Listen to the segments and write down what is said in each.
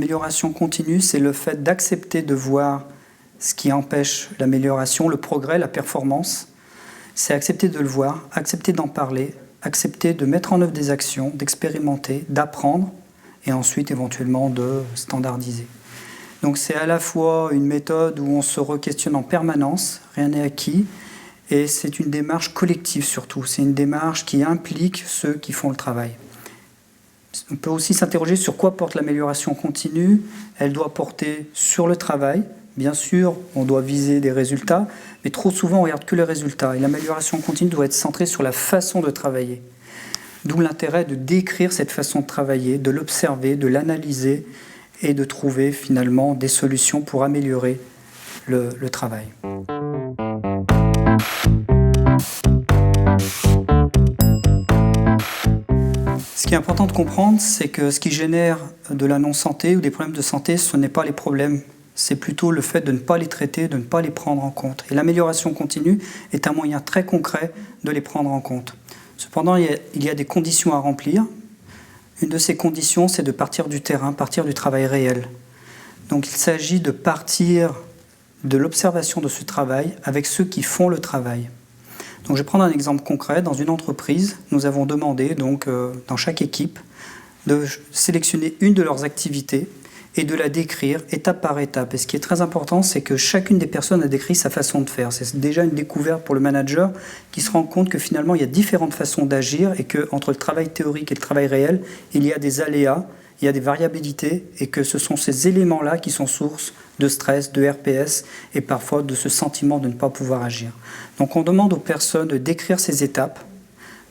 L'amélioration continue, c'est le fait d'accepter de voir ce qui empêche l'amélioration, le progrès, la performance. C'est accepter de le voir, accepter d'en parler, accepter de mettre en œuvre des actions, d'expérimenter, d'apprendre et ensuite éventuellement de standardiser. Donc c'est à la fois une méthode où on se re-questionne en permanence, rien n'est acquis, et c'est une démarche collective surtout. C'est une démarche qui implique ceux qui font le travail. On peut aussi s'interroger sur quoi porte l'amélioration continue. Elle doit porter sur le travail. Bien sûr, on doit viser des résultats, mais trop souvent on ne regarde que les résultats. Et l'amélioration continue doit être centrée sur la façon de travailler. D'où l'intérêt de décrire cette façon de travailler, de l'observer, de l'analyser et de trouver finalement des solutions pour améliorer le travail. Ce qui est important de comprendre, c'est que ce qui génère de la non-santé ou des problèmes de santé, ce n'est pas les problèmes, c'est plutôt le fait de ne pas les traiter, de ne pas les prendre en compte. Et l'amélioration continue est un moyen très concret de les prendre en compte. Cependant, il y a des conditions à remplir. Une de ces conditions, c'est de partir du terrain, partir du travail réel. Donc il s'agit de partir de l'observation de ce travail avec ceux qui font le travail. Donc, je vais prendre un exemple concret. Dans une entreprise, nous avons demandé dans chaque équipe de sélectionner une de leurs activités et de la décrire étape par étape. Et ce qui est très important, c'est que chacune des personnes a décrit sa façon de faire. C'est déjà une découverte pour le manager qui se rend compte que finalement, il y a différentes façons d'agir et qu'entre le travail théorique et le travail réel, il y a des aléas, il y a des variabilités et que ce sont ces éléments-là qui sont source de stress, de RPS et parfois de ce sentiment de ne pas pouvoir agir. Donc on demande aux personnes de décrire ces étapes,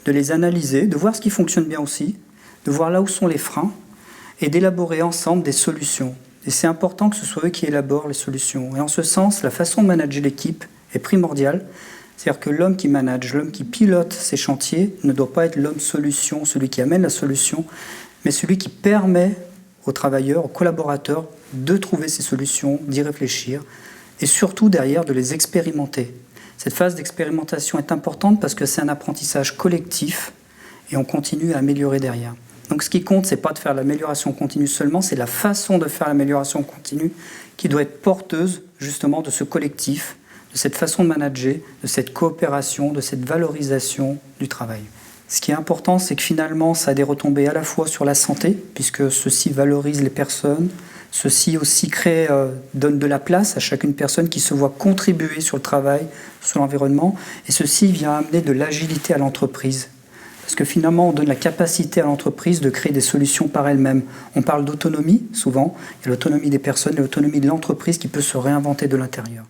de les analyser, de voir ce qui fonctionne bien aussi, de voir là où sont les freins et d'élaborer ensemble des solutions. Et c'est important que ce soit eux qui élaborent les solutions. Et en ce sens, la façon de manager l'équipe est primordiale. C'est-à-dire que l'homme qui manage, l'homme qui pilote ces chantiers ne doit pas être l'homme solution, celui qui amène la solution, mais celui qui permet aux travailleurs, aux collaborateurs de trouver ces solutions, d'y réfléchir et surtout derrière de les expérimenter. Cette phase d'expérimentation est importante parce que c'est un apprentissage collectif et on continue à améliorer derrière. Donc ce qui compte, ce n'est pas de faire l'amélioration continue seulement, c'est la façon de faire l'amélioration continue qui doit être porteuse justement de ce collectif, de cette façon de manager, de cette coopération, de cette valorisation du travail. Ce qui est important, c'est que finalement, ça a des retombées à la fois sur la santé, puisque ceci valorise les personnes, ceci aussi donne de la place à chacune personne qui se voit contribuer sur le travail, sur l'environnement, et ceci vient amener de l'agilité à l'entreprise. Parce que finalement, on donne la capacité à l'entreprise de créer des solutions par elle-même. On parle d'autonomie, souvent, il y a l'autonomie des personnes et l'autonomie de l'entreprise qui peut se réinventer de l'intérieur.